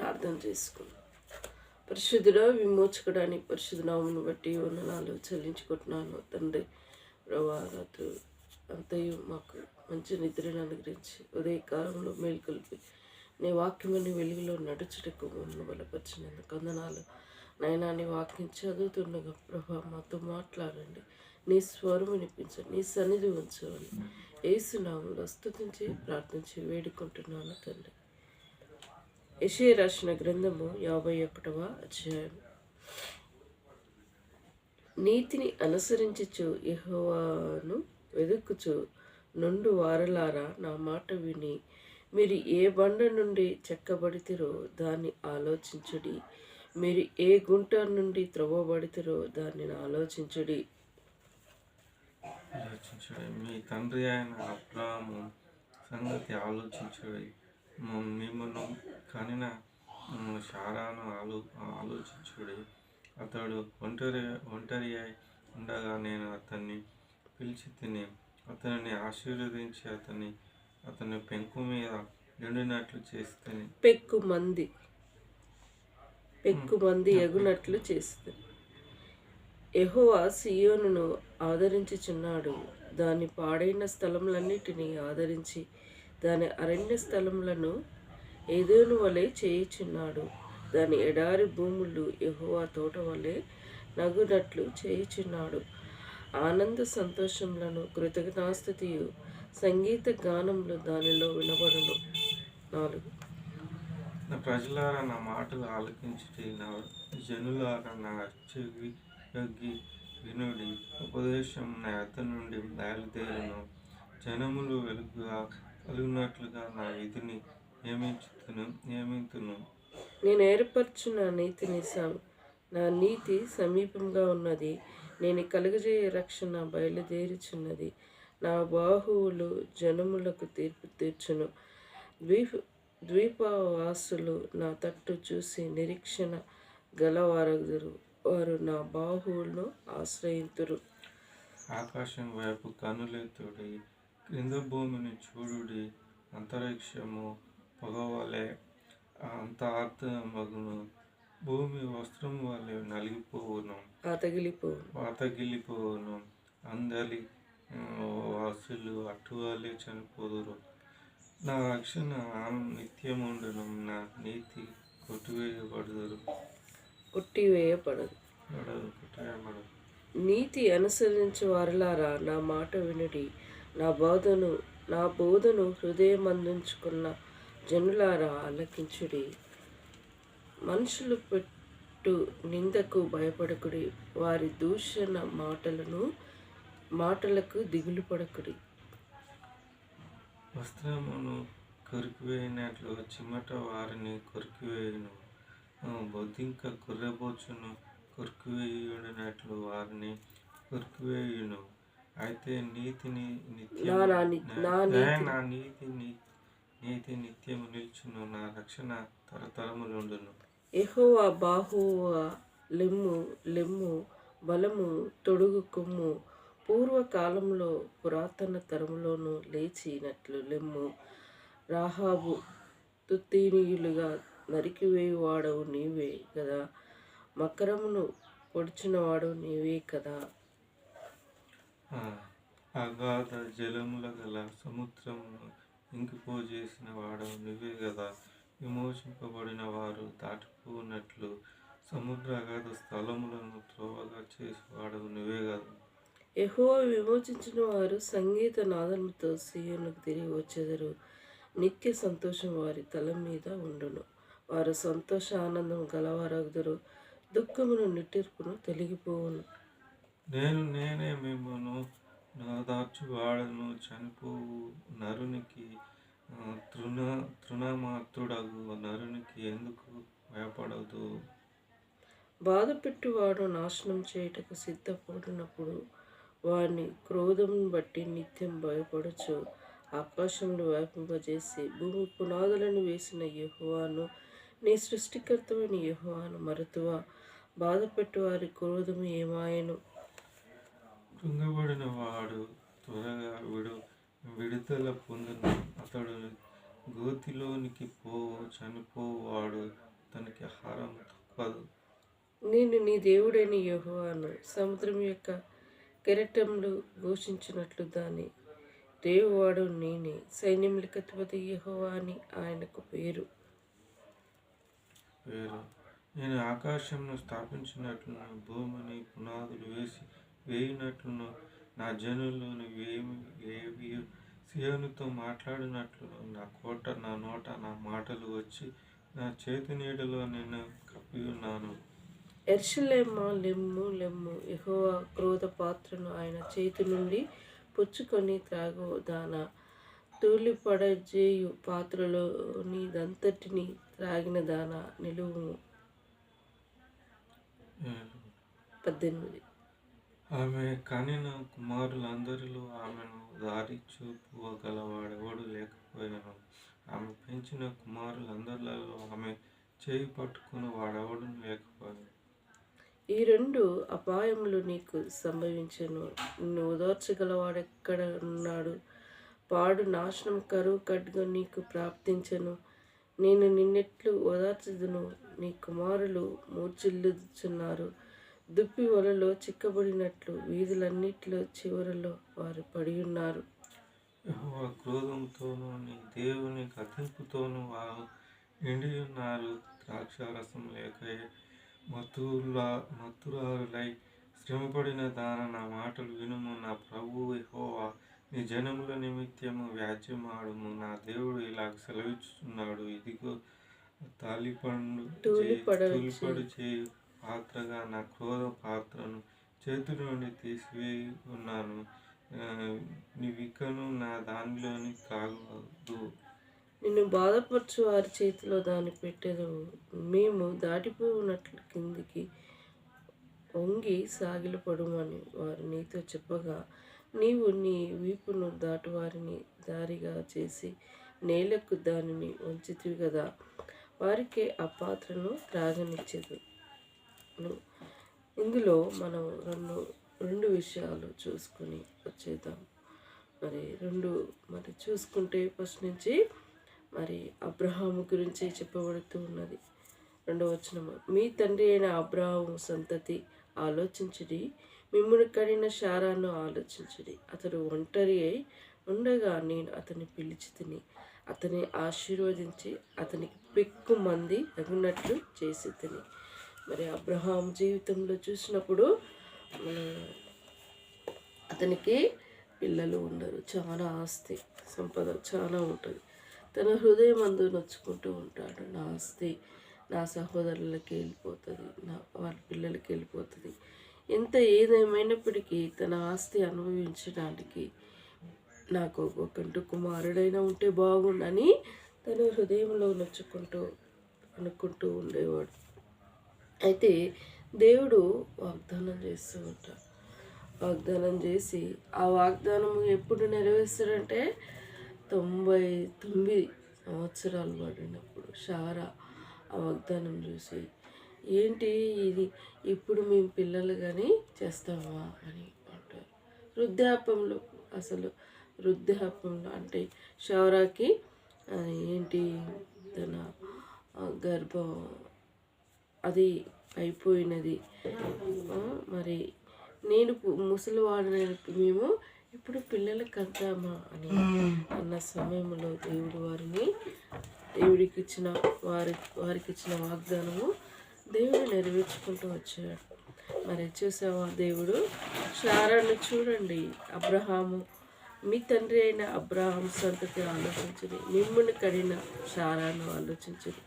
ప్రార్థన చేసుకుందాం. పరిశుద్ధుడా, విమోచకుడానికి పరిశుద్ధ నామమును బట్టి వందనాలు చెల్లించుకుంటున్నాను తండ్రి. ప్రభా, రాత్రి అంతయు మాకు మంచి నిద్రను అనుగ్రహించి ఉదయకాలంలో మేలుకొల్పి నీ వాక్యమని వెలుగులో నడుచుటకు మమ్మల్ని బలపరిచినందుకు వందనాలు. నైనా నీ వాక్యం చదువుతుండగా ప్రభా మాతో మాట్లాడండి, నీ స్వరం వినిపించండి, నీ సన్నిధి ఉంచండి. యేసునామములో స్తుతించి ప్రార్థించి వేడుకుంటున్నాను తండ్రి. యెషయా రాసిన గ్రంథము 51వ అధ్యాయం. నీతిని అనుసరించుచు యెహోవాను వెదుకుచు నుండు వారలారా, నా మాట విని మీరు ఏ బండ నుండి చెక్కబడితిరో దాన్ని ఆలోచించుడి, మీరు ఏ గుంట నుండి త్రవ్వబడితిరో దాన్ని ఆలోచించుడి. మీ తండ్రి అయిన అబ్రాహాము సంగతి ఆలోచించుడి, మిమ్మల్ని కనిన శారాను ఆలోచించుడి. అతడు ఒంటరి అయి ఉండగా నేను అతన్ని పిలిచి తిని అతనిని ఆశీర్వదించి అతని పెంకు మీద ఎండినట్లు చేస్తాను. పెక్కు మంది ఎగునట్లు చేస్తాను. యెహోవా సీయోనును ఆదరించుచున్నాడు, దాని పాడైన స్థలములన్నిటినీ ఆదరించి దాని అరణ్య స్థలములను ఏదోను వలె చేయుచున్నాడు. దాని ఎడారి భూములు యెహోవా తోట వలె నగునట్లు చేయుచున్నాడు. ఆనంద సంతోషములను కృతజ్ఞతాస్తుతియు సంగీత గానములు దానిలో వినబడును. 4. నా ప్రజలారా నా మాటలు ఆలకించుడి, నా జనులారా నా చెవి యొగ్గి వినుడి. ఉపదేశం నా యొద్ద నుండి బయలుదేరును, జనములు వెలుగుగా కలుగునట్లుగా నా విధిని నియమింతును. నేను ఏర్పరచు నా నీతి సమీపంగా ఉన్నది, నేను కలుగజేయ రక్షణ బయలుదేరుచున్నది. నా బాహువులు జనములకు తీర్పు తీర్చును. ద్వీపవాసులు నా తట్టు చూసి నిరీక్షణ గలవారగుదురు, వారు నా బాహువులను ఆశ్రయింతురు. ఆకాశం వైపు కనులెత్తుడి, క్రింద భూమిని చూడుడి. అంతరిక్షము పొగవలే అంతర్ధానమగును, భూమి వస్త్రం వలె నలిగిపోవును, పాతగిలిపోవును. అందలి వాసులు అటువలే చనిపోదురు. నా రక్షణ నిత్యముండును, నా నీతి కొట్టివేయబడదు. నీతి అనుసరించు వారలారా, నా మాట వినుడి. నా బోధను హృదయమందుంచుకున్న జనులారా ఆలకించుడి. మనుషులు పెట్టు నిందకు భయపడకుడి, వారి దూషణ మాటలకు దిగులు పడకుడి. వస్త్రమును కొరికివేయినట్లు చిమట వారిని కొరికివేయును, బొద్దింక కుర్రబొచ్చును కొరికివేయునట్లు వారిని కొరికివేయును. అయితే నీతి నిత్యము నిల్చును, నా రక్షణ తరతరములుండును. యెహోవా బాహువా లెమ్ము, బలము తొడుగు కొమ్ము. పూర్వకాలంలో పురాతన తరములోను లేచినట్లు లెమ్ము. రాహాబు తుత్తీనీయులుగా నరికివేయువాడవు నీవే కదా, మకరమును పొడిచినవాడు నీవే కదా. అగాధ జలముల గల సముద్రమును ఇంకిపోజేసిన వాడవు నువ్వే కదా. విమోచింపబడిన వారు దాటిపోనట్లు సముద్ర అగాధ స్థలములను త్రోవగా చేసేవాడవు నువ్వే కదా. యెహోవా విమోచించిన వారు సంగీత నాదముతో సీయోనుకు తిరిగి వచ్చెదరు. నిత్య సంతోషం వారి తల మీద ఉండును, వారు సంతోష ఆనందం గలవారగుదురు, దుఃఖమును నిట్టూర్పును తొలగిపోవును. నేనే మిమ్మను ఓదార్చువాడను, చనిపోవు నరునికి తృణమాత్రుడగు నరునికి ఎందుకు భయపడదు. బాధపెట్టువాడు నాశనం చేయుటకు సిద్ధపడినప్పుడు వాని క్రోధమును బట్టి నిత్యం భయపడచ్చు. ఆకాశంలో వ్యాపింపజేసి భూమి పునాదులను వేసిన యెహోవాను, నీ సృష్టికర్తమైన యెహోవాను మరతువా? బాధపెట్టువారి క్రోధము ఏమాయను? కృంగబడిన వాడు త్వరగా విడుదల పొందును, అతడు గోతిలోనికి చనిపోవాడు అతనికి ఆహారం తప్పదు. నేను నీ దేవుడైన యెహోవాను. సముద్రం యొక్క కెరటంలు ఘోషించినట్లు దాని రేవువాడు నేనే. సైన్యములకు అధిపతి యెహోవా అని ఆయనకు పేరు. నేను ఆకాశంను స్థాపించినట్లును భూమిని పునాదులు వేయినట్లును నా జనులను ఏవి సియోనుతో మాట్లాడినట్లును నా నోట నా మాటలు వచ్చి నా చేతి నీడలో నేను కప్పి ఉన్నాను. యెరూషలేమా లెమ్ము లెమ్ము, యెహోవా క్రోధ పాత్రను ఆయన చేతి నుండి పుచ్చుకొని త్రాగుదానా. తూలిపడజేయు పాత్రలో నీదంతటిని త్రాగిన దానా నిలువుము. 18. ఆమె కనిన కుమారులందరిలో ఆమెను దారి చూపుగలవాడెవడు లేకపోయాను. ఆమె పెంచిన కుమారులందరిలో ఆమె చేయి పట్టుకుని వాడెవడు లేకపోయాను. ఈ 2 అపాయములు నీకు సంభవించెను. నిన్ను ఓదార్చగలవాడెక్కడ ఉన్నాడు? పాడు నాశనం కరువు ఖడ్గం నీకు ప్రాప్తించెను. నేను నిన్నెట్లు ఓదార్చుదును? నీ కుమారులు మూర్ఛిల్లుచున్నారు. దుప్పి వలలో చిక్కబడినట్లు వీధులన్నిటిలో చివరలో వారు పడి ఉన్నారు. యెహోవా క్రోధంతోనూ నీ దేవుని గద్దింపుతోనూ వారు నిండి ఉన్నారు. ద్రాక్షారసం లేక మత్తురారులై శ్రమపడిన దాన నా మాటలు వినుము. నా ప్రభువు యెహోవా నీ జనముల నిమిత్తము వ్యాజ్యమాడుము. నా దేవుడు ఇలాగ సెలవిస్తున్నాడు. ఇదిగో తూలిపడు చేయు పాత్రగా నా క్రోధ పాత్రను చేతి నుండి తీసివేయి ఉన్నాను. నీవికను నా దానిలోని త్రాగదు. నిన్ను బాధపరచు వారి చేతిలో దాన్ని పెట్టెదు. మేము దాటిపోవునట్లు కిందికి వంగి సాగిలపడుమని వారు నీతో చెప్పగా, నీవు నీ వీపును దాటువారిని దారిగా చేసి నేలకు దానిని వంచితివి కదా. వారికే ఆ పాత్రను త్రాగనిచ్చేదు. ఇందులో మనం రెండు విషయాలు చూసుకొని వచ్చేద్దాం. మరి చూసుకుంటే ఫస్ట్ నుంచి మరి అబ్రహాము గురించి చెప్పబడుతూ ఉన్నది. 2వ వచనము, మీ తండ్రి అయిన అబ్రహాము సంతతి ఆలోచించుడి, మిమ్మును కడిన శారాను ఆలోచించుడి. అతడు ఒంటరి అయి ఉండగా నేను అతన్ని పిలిచి తిని అతన్ని ఆశీర్వదించి అతనికి పెక్కు మంది తగినట్లు చేసి తిని. మరి అబ్రహాం జీవితంలో చూసినప్పుడు అతనికి పిల్లలు ఉండరు. చాలా ఆస్తి సంపద చాలా ఉంటుంది. తన హృదయం అందు నొచ్చుకుంటూ ఉంటాడు. నా ఆస్తి నా సహోదరులకి వెళ్ళిపోతుంది, వాళ్ళ పిల్లలకి వెళ్ళిపోతుంది. ఎంత ఏదేమైనప్పటికీ తన ఆస్తి అనుభవించడానికి నాకు ఒకంటూ కుమారుడైనా ఉంటే బాగుండని తన హృదయంలో నొచ్చుకుంటూ అనుకుంటూ ఉండేవాడు. అయితే దేవుడు వాగ్దానం చేస్తూ ఉంటాడు. వాగ్దానం చేసి ఆ వాగ్దానం ఎప్పుడు నెరవేరుస్తాడంటే 99 సంవత్సరాలు పడినప్పుడు శారా ఆ వాగ్దానం చూసి, ఏంటి ఇది ఇప్పుడు మేము పిల్లలు కానీ చేస్తామా అని అంటారు. వృద్ధాప్యంలో అంటే శారాకి ఏంటి తన గర్భం అది అయిపోయినది. మరి నేను ముసలివాడినైన మేము ఇప్పుడు పిల్లలకి అంటామా అని అన్న సమయంలో వారికి ఇచ్చిన వాగ్దానము దేవుడు నెరవేర్చుకుంటూ వచ్చాడు. మరి చూసావా, దేవుడు శారాను చూడండి, అబ్రహాము మీ తండ్రి అయిన అబ్రహాం సంతతి ఆలోచించుడి, మిమ్మును కడిన శారాను ఆలోచించుడి.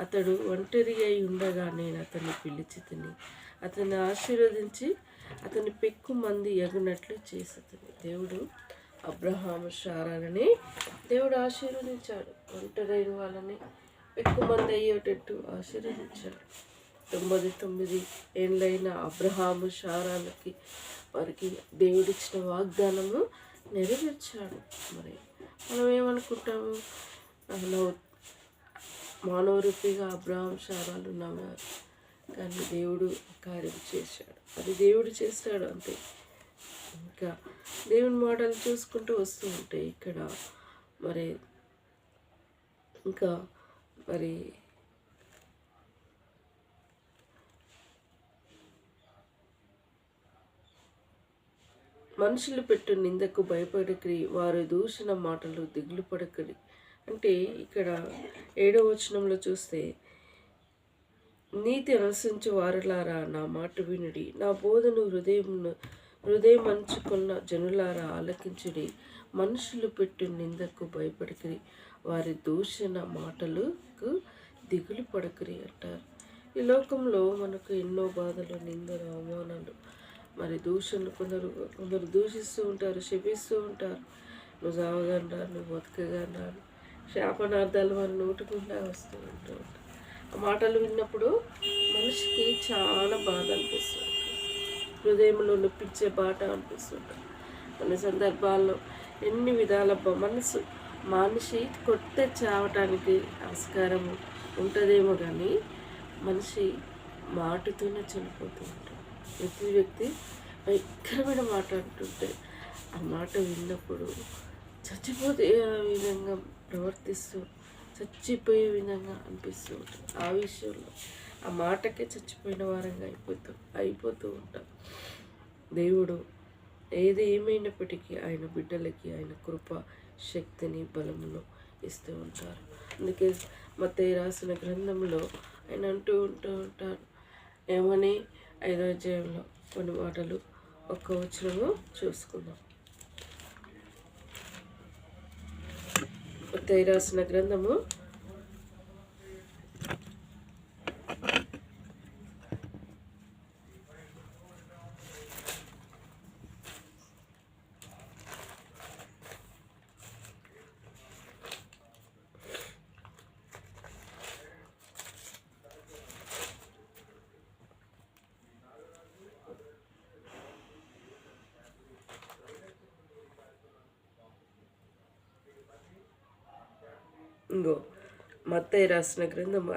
అతడు ఒంటరి అయి ఉండగా నేను అతన్ని పిలిచి తిని అతన్ని ఆశీర్వదించి అతని పెక్కు మంది ఎగునట్లు చేసేది. దేవుడు అబ్రహాము శారాలని దేవుడు ఆశీర్వదించాడు. ఒంటరైన వాళ్ళని పెక్కు మంది అయ్యేటట్టు ఆశీర్వదించాడు. 99 ఏళ్ళైన అబ్రహాము శారాలకి వారికి దేవుడిచ్చిన వాగ్దానము నెరవేర్చాడు. మరి మనం ఏమనుకుంటాము, మానవ రూపిగా అబ్రహాం శారాలు ఉన్నవారు, కానీ దేవుడు కార్యం చేశాడు. అది దేవుడు చేస్తాడు అంతే. ఇంకా దేవుని మాటలు చూసుకుంటూ వస్తూ ఉంటాయి ఇక్కడ. మరి మనుషులు పెట్టు నిందకు భయపడకరి, వారు దూషణ మాటలు దిగులు పడకరి. అంటే ఇక్కడ 7వ వచనంలో చూస్తే, నీతి అనుసరించు వారులారా నా మాట వినుడి, నా బోధను హృదయమంచుకున్న జనులారా ఆలకించుడి. మనుషులు పెట్టు నిందకు భయపడకరి, వారి దూషణ మాటలకు దిగులు పడకరి అంటారు. ఈ లోకంలో మనకు ఎన్నో బాధలు, నిందలు, అవమానాలు, మరి దూషణలు కొందరు దూషిస్తూ ఉంటారు, శపిస్తూ ఉంటారు. నువ్వు చావగలరా, నువ్వు బతకగలరా, శాపనార్థాలు మన నోటుకుండా వస్తూ ఉంటారు. ఆ మాటలు విన్నప్పుడు మనిషికి చాలా బాధ అనిపిస్తుంది, హృదయంలో నొప్పించే బాట అనిపిస్తుంది. కొన్ని సందర్భాల్లో ఎన్ని విధాల మనిషి కొట్టే చావటానికి ఆస్కారం ఉంటుందేమో, కానీ మనిషి మాటతోనే చనిపోతూ ఉంటాడు. ప్రతి వ్యక్తి భయంకరమైన మాట అంటుంటే ఆ మాట విన్నప్పుడు చచ్చిపోతే విధంగా ప్రవర్తిస్తూ చచ్చిపోయే విధంగా అనిపిస్తూ ఉంటుంది. ఆ విషయంలో ఆ మాటకే చచ్చిపోయిన వారంగా అయిపోతూ ఉంటాం. దేవుడు ఏది ఏమైనప్పటికీ ఆయన బిడ్డలకి ఆయన కృప, శక్తిని, బలమును ఇస్తూ ఉంటారు. అందుకే మత్తయి రాసిన గ్రంథంలో ఆయన అంటూ ఉంటారు ఏమని, 5వ అధ్యాయంలో కొన్ని మాటలు ఒక్క వచనము చూసుకుందాం. మత్తయి రాసిన గ్రంథము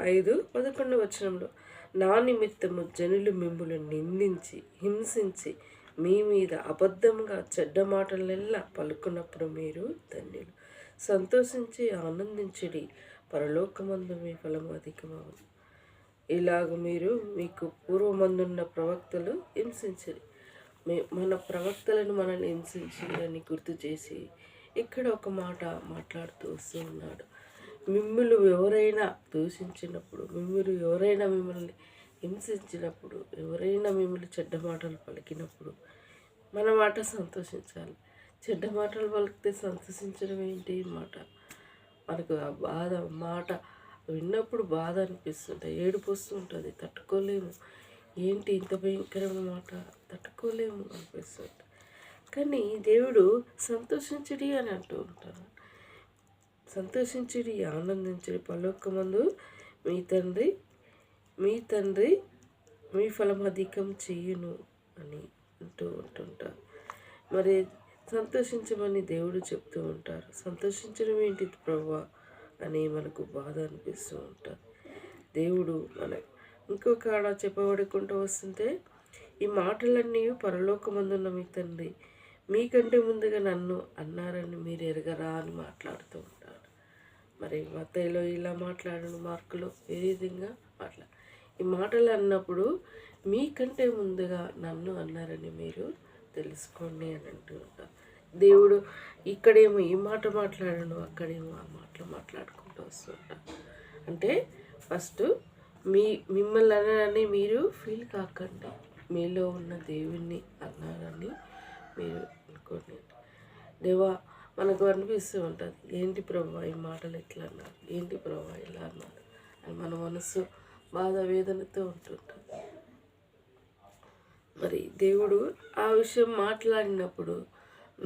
5:11 వచనంలో, నా నిమిత్తము జనులు మిమ్ములు నిందించి హింసించి మీ మీద అబద్ధంగా చెడ్డ మాటలెల్లా పలుకున్నప్పుడు మీరు ధన్యులు. సంతోషించి ఆనందించుడి, పరలోకమందు మీ ఫలము అధికమవును. ఇలాగ మీరు మీకు పూర్వమందున్న ప్రవక్తలు హింసించరు. మన ప్రవక్తలను మనల్ని హింసించి అని గుర్తు చేసి ఇక్కడ ఒక మాట మాట్లాడుతూ వస్తూ ఉన్నాడు. మిమ్మల్ని ఎవరైనా దూషించినప్పుడు, మిమ్మల్ని హింసించినప్పుడు, ఎవరైనా మిమ్మల్ని చెడ్డ మాటలు పలికినప్పుడు మన మాట సంతోషించాలి. చెడ్డ మాటలు పలికితే సంతోషించడం ఏంటి మాట? మనకు ఆ బాధ మాట విన్నప్పుడు బాధ అనిపిస్తుంది, ఏడుపు వస్తుంటుంది, తట్టుకోలేము. ఏంటి ఇంత భయంకరమైన మాట, తట్టుకోలేము అనిపిస్తుంది. కానీ దేవుడు సంతోషించడి అని అంటూ ఉంటారు. సంతోషించుడి, ఆనందించుడి, పరలోకమందు మీ తండ్రి మీ ఫలం అధికం చెయ్యును అని అంటూ ఉంటుంటారు. మరి సంతోషించమని దేవుడు చెప్తూ ఉంటారు. సంతోషించడం ఏంటి ప్రభువా అని మనకు బాధ అనిపిస్తూ ఉంటారు. దేవుడు ఇంకొక ఆడ చెప్పబడుకుంటూ వస్తుంటే, ఈ మాటలన్నీ పరలోకమందున్న మీ తండ్రి మీకంటే ముందుగా నన్ను అన్నారని మీరు ఎరగరా అని మాట్లాడుతూ ఉంటారు. మరి మత్తయిలో ఇలా మాట్లాడను, మార్కులో ఏ విధంగా ఈ మాటలు అన్నప్పుడు మీకంటే ముందుగా నన్ను అన్నారని మీరు తెలుసుకోండి అని అంటూ ఉంటారు. దేవుడు ఇక్కడేమో ఈ మాట మాట్లాడను, అక్కడేమో ఆ మాటలు మాట్లాడుకుంటూ వస్తుంటారు. అంటే ఫస్ట్ మిమ్మల్ని అన్నారని మీరు ఫీల్ కాకండి, మీలో ఉన్న దేవుణ్ణి అన్నారని మీరు అనుకోండి. దేవా మనకు అనిపిస్తూ ఉంటుంది, ఏంటి ప్రభువా ఈ మాటలు ఎట్లా అన్నారు, ఏంటి ప్రభువా ఇలా అన్నారు అని మన మనసు బాధ వేదనతో ఉంటుంటుంది. మరి దేవుడు ఆ విషయం మాట్లాడినప్పుడు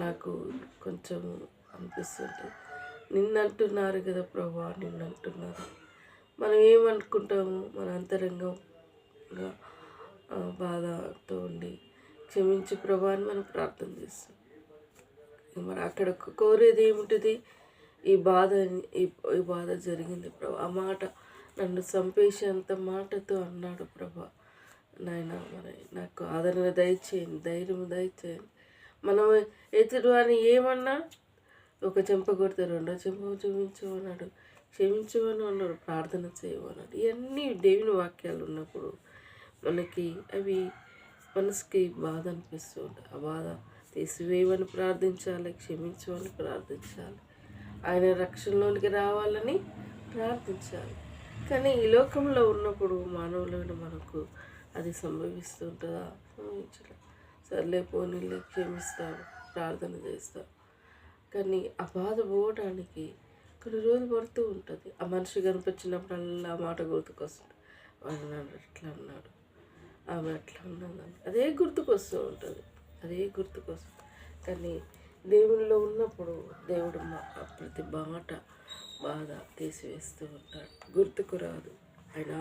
నాకు కొంచెం అనిపిస్తుంటుంది, నిన్నంటున్నారు కదా ప్రభువా, నిన్నంటున్నారు. మనం ఏమనుకుంటాము, మన అంతరంగంగా బాధతో ఉండి క్షమించు ప్రభువా అని మనం ప్రార్థన చేస్తాం. మరి అక్కడ కోరేది ఏముంటుంది, ఈ బాధ జరిగింది ప్రభా, ఆ మాట నన్ను చంపేసేంత మాటతో అన్నాడు ప్రభా, నాయన మరి నాకు ఆదరణ దయచేయండి, ధైర్యం దయచేయండి. మనం ఎదురువాని ఏమన్నా ఒక చెంప కొడితే రెండో చెంప చూపించమన్నాడు, క్షమించమని అన్నాడు, ప్రార్థన చేయమన్నాడు. ఇవన్నీ దేవుని వాక్యాలు ఉన్నప్పుడు మనకి అవి మనసుకి బాధ అనిపిస్తూ ఉంటాయి. ఆ బాధ తీసివేయమని ప్రార్థించాలి, క్షమించమని ప్రార్థించాలి, ఆయన రక్షణలోనికి రావాలని ప్రార్థించాలి. కానీ ఈ లోకంలో ఉన్నప్పుడు మానవులైన మనకు అది సంభవిస్తూ ఉంటుందా? సంభవించడం. సర్లే పోనీలే, క్షమిస్తాం, ప్రార్థన చేస్తాం. కానీ ఆ బాధ పోవడానికి కొన్ని రోజులు పడుతూ ఉంటుంది. ఆ మనిషి కనిపించినప్పుడల్లా ఆ మాట గుర్తుకొస్తుంది. వాడు నన్ను ఎట్లా అన్నాడు, ఆమె అట్లా ఉన్నదని అదే గుర్తుకొస్తూ ఉంటుంది, అదే గుర్తుకొస్తుంది. కానీ దేవునిలో ఉన్నప్పుడు దేవుడు ప్రతి మాట బాధ తీసివేస్తూ ఉంటాడు, గుర్తుకు రాదు. ఆయన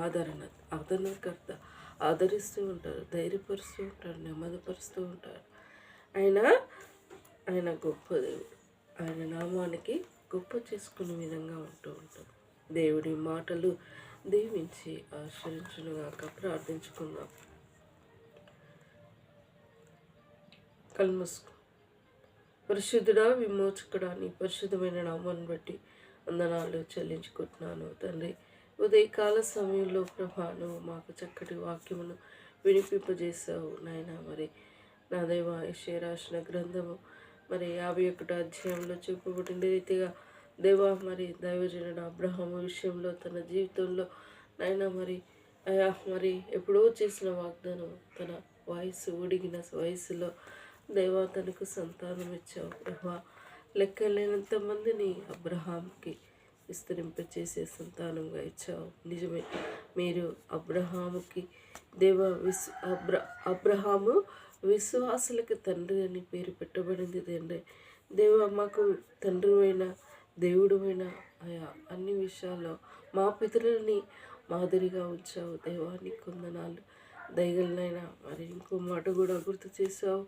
ఆదరణకర్త, ఆదరిస్తూ ఉంటారు, ధైర్యపరుస్తూ ఉంటాడు, నెమ్మదిపరుస్తూ ఉంటాడు. ఆయన గొప్ప దేవుడు. ఆయన నామానికి గొప్ప చేసుకునే విధంగా ఉంటూ ఉంటాడు. దేవుడి మాటలు దీవించి ఆశ్రయించునుగాక. ప్రార్థించుకుందాం. కళ్ళు మూసుకో. పరిశుద్ధుడా, విమోచకుడా, నీ పరిశుద్ధమైన నామాన్ని బట్టి వందనాలు చెల్లించుకుంటున్నాను తండ్రి. ఉదయకాల సమయంలో ప్రభా, నువ్వు మాకు చక్కటి వాక్యమును వినిపింపజేశావు నాయన. మరి నా దైవ యెషయా రాసిన గ్రంథము మరి 51వ అధ్యాయంలో చూపబడిన రీతిగా దేవా, మరి దైవజనుడు అబ్రహాము విషయంలో తన జీవితంలో నాయన మరి ఎప్పుడో చేసిన వాగ్దానం, తన ఉడిగిన వయసులో దేవా తనకు సంతానం ఇచ్చావు ప్రభా. లెక్కలేనంత మందిని అబ్రహాంకి విస్తరింపచేసే సంతానంగా ఇచ్చావు. నిజమే, మీరు అబ్రహాముకి అబ్రహాము విశ్వాసులకు తండ్రి అని పేరు పెట్టబడింది తండ్రి. మాకు తండ్రి అయిన దేవుడు అయిన ఆయా అన్ని విషయాల్లో మా పితరులని మాదిరిగా ఉంచావు దేవానికి వందనాలు. దయగలనైనా మరి ఇంకో మాట కూడా గుర్తు చేసావు.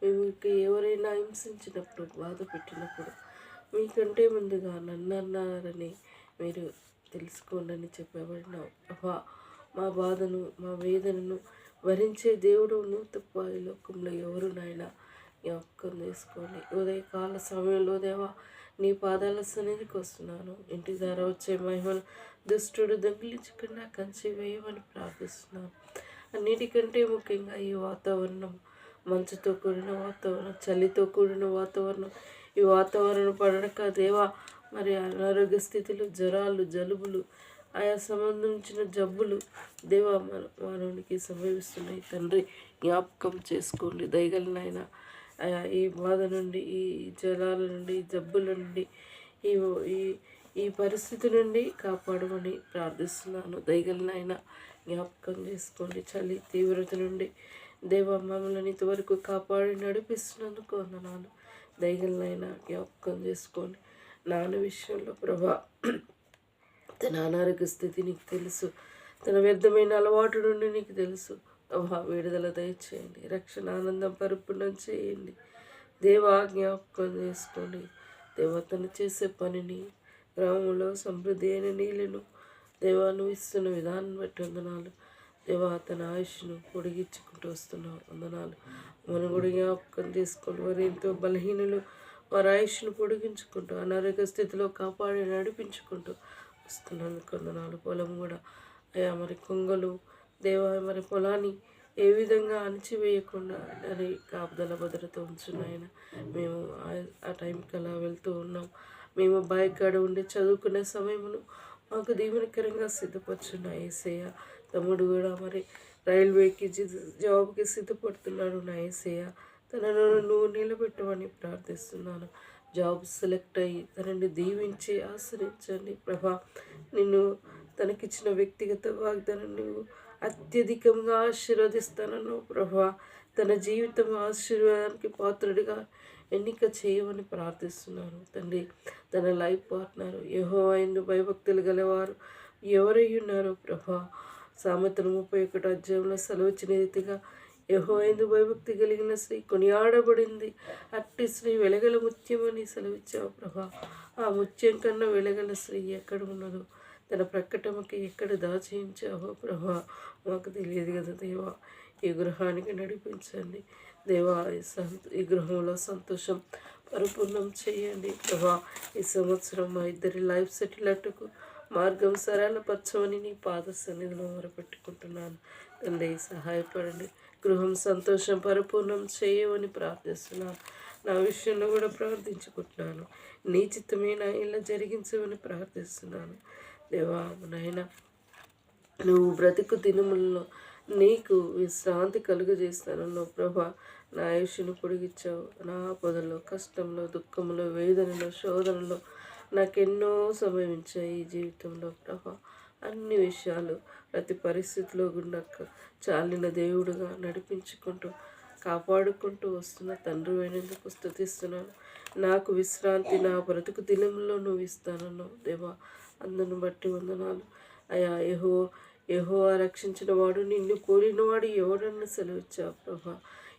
మేము ఎవరైనా హింసించినప్పుడు, బాధ పెట్టినప్పుడు మీకంటే ముందుగా నన్ను అన్నారని మీరు తెలుసుకోండి చెప్పబడినావు. మా బాధను, మా వేదనను భరించే దేవుడు నువ్వు తప్ప ఈ లోకంలో ఎవరు నాయన జ్ఞాపకం చేసుకోండి. ఉదయకాల సమయంలో దేవా, నీ పాదాల సన్నిధికి వస్తున్నాను. ఇంటి ద్వారా వచ్చే మహిమను దుష్టుడు దొంగిలించకుండా కంచి వేయమని ప్రార్థిస్తున్నాను. అన్నిటికంటే ముఖ్యంగా ఈ వాతావరణం, మంచుతో కూడిన వాతావరణం, చలితో కూడిన వాతావరణం, ఈ వాతావరణం పడక దేవా మరి అనారోగ్య స్థితులు, జ్వరాలు, జలుబులు, ఆయా సంబంధించిన జబ్బులు దేవా మానవునికి సంభవిస్తున్నాయి తండ్రి. జ్ఞాపకం చేసుకోండి దయగలనైన. ఈ బాధ నుండి, ఈ జ్వరాల నుండి, ఈ జబ్బుల నుండి, ఈ పరిస్థితి నుండి కాపాడమని ప్రార్థిస్తున్నాను. దయగలనైనా జ్ఞాపకం చేసుకోండి. చలి తీవ్రత నుండి దేవా మమ్మల్ని ఇంతవరకు కాపాడి నడిపిస్తున్నందుకు వందనాలు. దయగలనైనా జ్ఞాపకం చేసుకోండి. నాన్న విషయంలో ప్రభా, తన అనారోగ్య స్థితి నీకు తెలుసు, తన వ్యర్థమైన అలవాటు నుండి నీకు తెలుసు. విడుదల దయచేయండి, రక్షణ ఆనందం పరిపూర్ణం చేయండి. దేవా జ్ఞాపకం చేసుకోండి. దేవా తను చేసే పనిని, గ్రామంలో సమృద్ధి అయిన నీళ్ళను దేవా నువ్వు ఇస్తున్న విధానం బట్టి వందనాలు. దేవా తన ఆయుష్ను పొడిగించుకుంటూ వస్తున్నావు వందనాలు. మనం కూడా జ్ఞాపకం చేసుకోండి. వారు ఎంతో బలహీనులు, వారి ఆయుష్ను పొడిగించుకుంటూ అనారోగ్య స్థితిలో కాపాడి నడిపించుకుంటూ వస్తున్నందుకు వందనాలు. పొలం కూడా అయా మరి కొంగలు దేవా మరి పొలాన్ని ఏ విధంగా అణచివేయకుండా అని కాపుదల భద్రత ఉంచున్నాయన. మేము ఆ టైంకి అలా వెళ్తూ ఉన్నాం. మేము బైకాడ ఉండి చదువుకునే సమయమును మాకు దీవెనకరంగా సిద్ధపరచున్న యేసయ్య. తమ్ముడు కూడా మరి రైల్వేకి జాబ్కి సిద్ధపడుతున్నాడు నా యేసయ్య. తనను నువ్వు నిలబెట్టమని ప్రార్థిస్తున్నాను. జాబ్ సెలెక్ట్ అయ్యి తనని దీవించి ఆశ్రయించండి ప్రభా. నిన్ను తనకిచ్చిన వ్యక్తిగత వాగ్దానం నువ్వు అత్యధికంగా ఆశీర్వదిస్తానను ప్రభా. తన జీవితం ఆశీర్వాదానికి పాత్రుడిగా ఎన్నిక చేయమని ప్రార్థిస్తున్నాను తండ్రి. తన లైఫ్ పార్ట్నర్ యెహోవా యందు భయభక్తులు గలవారు ఎవరై ఉన్నారో ప్రభా. సామెతలు 31వ అధ్యాయంలో సెలవిచ్చిన రీతిగా యెహోవా యందు భయభక్తి కలిగిన స్త్రీ కొనియాడబడింది, అట్టి స్త్రీ వెలగల ముత్యం అని సెలవిచ్చావు ప్రభా. ఆ ముత్యం కన్నా వెలగల స్త్రీ ఎక్కడ ఉన్నదో, తన ప్రకటనకి ఎక్కడ దాచేయించావో ప్రభా మాకు తెలియదు కదా దేవా. ఈ గృహానికి నడిపించండి దేవా. ఈ గృహంలో సంతోషం పరిపూర్ణం చేయండి ప్రభా. ఈ సంవత్సరం మా ఇద్దరి లైఫ్ సెటిల్ అట్టుకు మార్గం సరళపరచమని నీ పాద సన్నిధిలో మొరపెట్టుకుంటున్నాను. తండ్రి సహాయపడండి. గృహం సంతోషం పరిపూర్ణం చేయమని ప్రార్థిస్తున్నాను. నా విషయంలో కూడా ప్రార్థించుకుంటున్నాను. నీ చిత్తమే నా ఇలా జరిగించమని ప్రార్థిస్తున్నాను. దేవా నాయనా, నువ్వు బ్రతుకు దినములలో నీకు విశ్రాంతి కలుగజేస్తానన్నావు ప్రభా. నా ఆయుష్ను పొడిగించావు. నా ఆపదలో, కష్టంలో, దుఃఖంలో, వేదనలో, శోధనలో నాకెన్నో సంభవించాయి ఈ జీవితంలో ప్రభా. అన్ని విషయాలు ప్రతి పరిస్థితిలో గుండక్క చాలిన దేవుడుగా నడిపించుకుంటూ కాపాడుకుంటూ వస్తున్న తండ్రి అయినందుకు స్తుతిస్తున్నాను. నాకు విశ్రాంతి నా బ్రతుకు దినంలో నువ్వు ఇస్తానన్నావు దేవా. అందును బట్టి వందనాలు అయా. యెహోవా రక్షించిన వాడు, నిన్ను కోరినవాడు ఎవడన్నా సెలవిచ్చావు ప్రభా.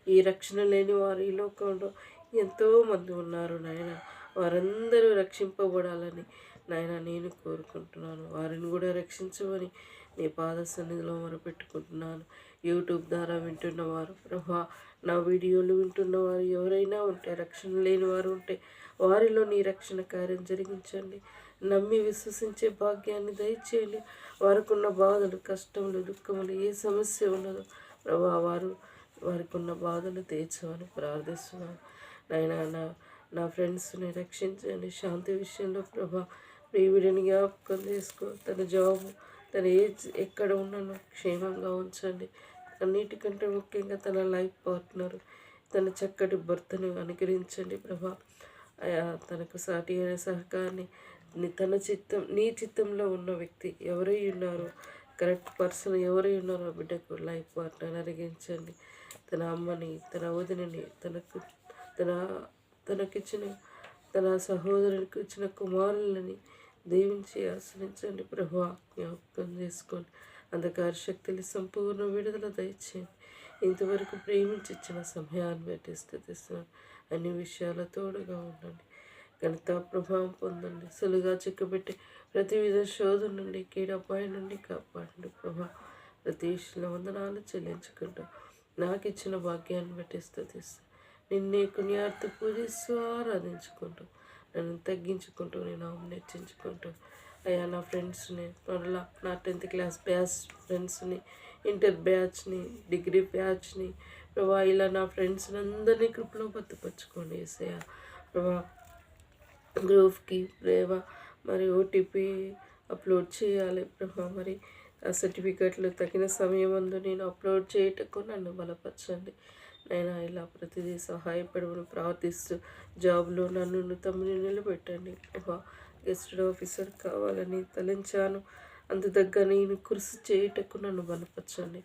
ఈ రక్షణ లేని వారు ఈ లోకంలో ఎంతోమంది ఉన్నారు నాయన. వారందరూ రక్షింపబడాలని నాయన నేను కోరుకుంటున్నాను. వారిని కూడా రక్షించమని నీ పాద సన్నిధిలో మొరపెట్టుకుంటున్నాను. యూట్యూబ్ ద్వారా వింటున్నవారు ప్రభా, నా వీడియోలు వింటున్నవారు ఎవరైనా ఉంటే, రక్షణ లేని వారు ఉంటే వారిలో నీ రక్షణ కార్యం జరిగించండి. నమ్మి విశ్వసించే భాగ్యాన్ని దయచేయండి. వారికి ఉన్న బాధలు, కష్టములు, దుఃఖములు, ఏ సమస్య ఉన్నదో ప్రభా వారికి ఉన్న బాధలు తీర్చమని ప్రార్థిస్తున్నాను. నాయన నా ఫ్రెండ్స్ని రక్షించండి. శాంతి విషయంలో ప్రభా ప్రియుడిని జ్ఞాపకం చేసుకో. తన జాబు, తన ఎక్కడ ఉన్నానో క్షేమంగా ఉంచండి. అన్నిటికంటే ముఖ్యంగా తన లైఫ్ పార్ట్నర్, తన చక్కటి భర్తను అనుగ్రహించండి ప్రభా. తనకు సాటి అయిన సహకారాన్ని నీ చిత్తంలో ఉన్న వ్యక్తి ఎవరై ఉన్నారో, కరెక్ట్ పర్సన్ ఎవరై ఉన్నారో బిడ్డకు లైఫ్ పార్ట్నర్ అరిగించండి. తన అమ్మని, తన వదినని, తనకిచ్చిన తన సహోదరునికి ఇచ్చిన కుమారులని దీవించి ఆశ్రయించండి ప్రభా. జ్ఞాపకం చేసుకోండి. అంధకార శక్తులు సంపూర్ణ విడుదల దయచేయండి. ఇంతవరకు ప్రేమించి ఇచ్చిన సమయాన్ని బట్టి స్థుతిస్తున్నాను. అన్ని విషయాల తోడుగా ఉండండి. ఘనత ప్రభావం పొందండి. సులుగా చిక్కబెట్టి ప్రతి విధ శోధన నుండి, కీడపాయ నుండి కాపాడండి ప్రభా. ప్రతి విషయంలో వందనాలు చెల్లించుకుంటూ నాకు ఇచ్చిన భాగ్యాన్ని బట్టి స్థుతిస్తాను. నిన్నే కొనియాడుతూ పూజిస్తూ ఆరాధించుకుంటూ నన్ను తగ్గించుకుంటూ నేను నెచ్చించుకుంటూ అయ్యా నా ఫ్రెండ్స్ని, మరలా నా 10th క్లాస్ బ్యాచ్ ఫ్రెండ్స్ని, ఇంటర్ బ్యాచ్ని, డిగ్రీ బ్యాచ్ని ప్రభా, ఇలా నా ఫ్రెండ్స్ని అందరినీ కృపలో భద్రపరచుకోండి యేసయ్యా ప్రభా. గ్రూప్కి ప్రభా మరి ఓటీపీ అప్లోడ్ చేయాలి ప్రభా. మరి ఆ సర్టిఫికెట్లు తగిన సమయం అందు నేను అప్లోడ్ చేయటకు నన్ను బలపరచండి. నేను ఇలా ప్రతిదీ సహాయపడమని ప్రార్థిస్తూ జాబ్లో నన్ను తమ్ముని నిలబెట్టండి ప్రభా. గెస్టెడ్ ఆఫీసర్ కావాలని తలంచాను. అందుదగ్గ నేను కృషి చేయటకు నన్ను బలపరచండి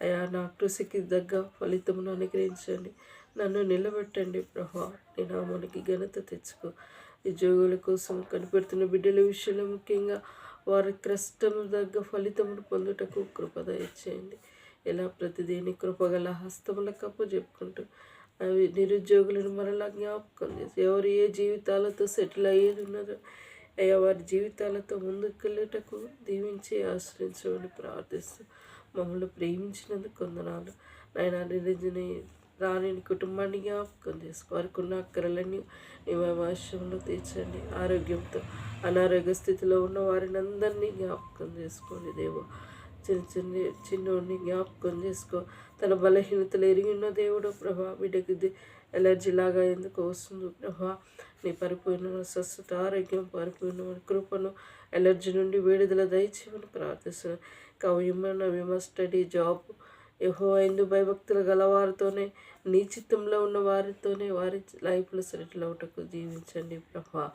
అయా. నా కృషికి దగ్గ ఫలితమును అనుగ్రహించండి. నన్ను నిలబెట్టండి ప్రభా. నీ నామానికి ఘనత తెచ్చుకో. ఉద్యోగుల కోసం కనిపెడుతున్న బిడ్డల విషయంలో ముఖ్యంగా వారి కష్టము దగ్గ ఫలితమును పొందుటకు కృప దయచేయండి. ఇలా ప్రతిదీని కృపగల హస్తములకు అప్పచెప్పుకుంటూ అవి నిరుద్యోగులను మరలా జ్ఞాపకం చేసి ఎవరు ఏ జీవితాలతో సెటిల్ అయ్యేది ఉన్నదో అయ్యా వారి జీవితాలతో ముందుకెళ్ళేటకు దీవించి ఆశ్రయించమని ప్రార్థిస్తూ మమ్మల్ని ప్రేమించినందుకు వందనాలు నాయన. నిరంజని రాని కుటుంబాన్ని జ్ఞాపకం చేసుకో. వారికి ఉన్న అక్కరలన్నీ నీ వాష్యంలో తీర్చండి. ఆరోగ్యంతో అనారోగ్య స్థితిలో ఉన్న వారిని అందరినీ జ్ఞాపకం చేసుకోండి దేవా. చిన్నోడిని జ్ఞాపకం చేసుకో. తన బలహీనతలు ఎరిగిన దేవుడు ప్రభా. బిడ్డకి ఎలర్జీ లాగా ఎందుకు వస్తుందో ప్రభా. నీ పరిపూర్ణ స్వస్థత, ఆరోగ్యం, పరిపూర్ణ కృపను, ఎలర్జీ నుండి విడుదల దయచేయమని ప్రార్థిస్తున్నాను. కవ్యమైన స్టడీ జాబ్ యెహోవా యందు భయభక్తులు గలవారితోనే, నీ చిత్తంలో ఉన్న వారితోనే వారి లైఫ్లో సెటిల్ అవుటకు జీవించండి ప్రభా.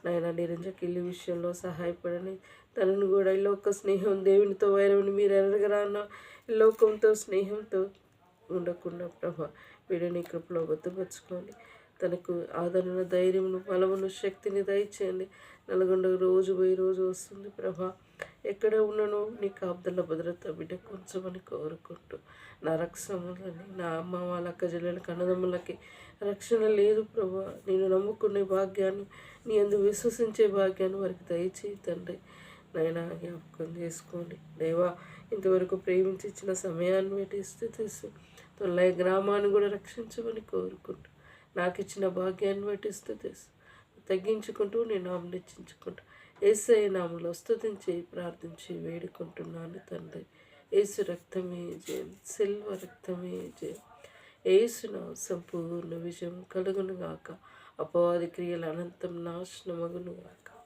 నాయన నిరంజకి ఇల్లు విషయంలో సహాయపడని తనను కూడా ఈ లోక స్నేహం దేవునితో వైరని మీరు ఎరగరాన్న లోకంతో స్నేహంతో ఉండకుండా ప్రభా వీడిని కృపలో భద్రపరచుకోండి. తనకు ఆదరణ, ధైర్యమును, బలమును, శక్తిని దయచేయండి. నల్గొండ రోజు పోయి రోజు వస్తుంది ప్రభా. ఎక్కడ ఉన్నానో నీ కాపుదల భద్రత బిడ్డ కొంచెమని కోరుకుంటూ నా రక్షణలని, నా అమ్మ వాళ్ళ అక్కజల్లెలకి, అన్నదమ్ములకి రక్షణ లేదు ప్రభా. నేను నమ్ముకునే భాగ్యాన్ని, నీ అందు విశ్వసించే భాగ్యాన్ని వారికి దయచేయి తండ్రి. నైనా జ్ఞాపకం చేసుకోండి దేవా. ఇంతవరకు ప్రేమించి ఇచ్చిన సమయాన్ని బట్టి స్థుతిస్తూ తొలై గ్రామాన్ని కూడా రక్షించమని కోరుకుంటూ నాకు ఇచ్చిన భాగ్యాన్ని బట్టి స్థుతిస్తూ తగ్గించుకుంటూ నేను నామనిచ్చించుకుంటూ యేసయ్య నామములో స్తుతించి ప్రార్థించి వేడుకుంటున్నాను తండ్రి. యేసు రక్తమే జయం, సిల్వ రక్తమే జయం. యేసున సంపూర్ణ విజయం కలుగునుగాక. అపవాది క్రియల అనంతం నాశనమగునుగాక.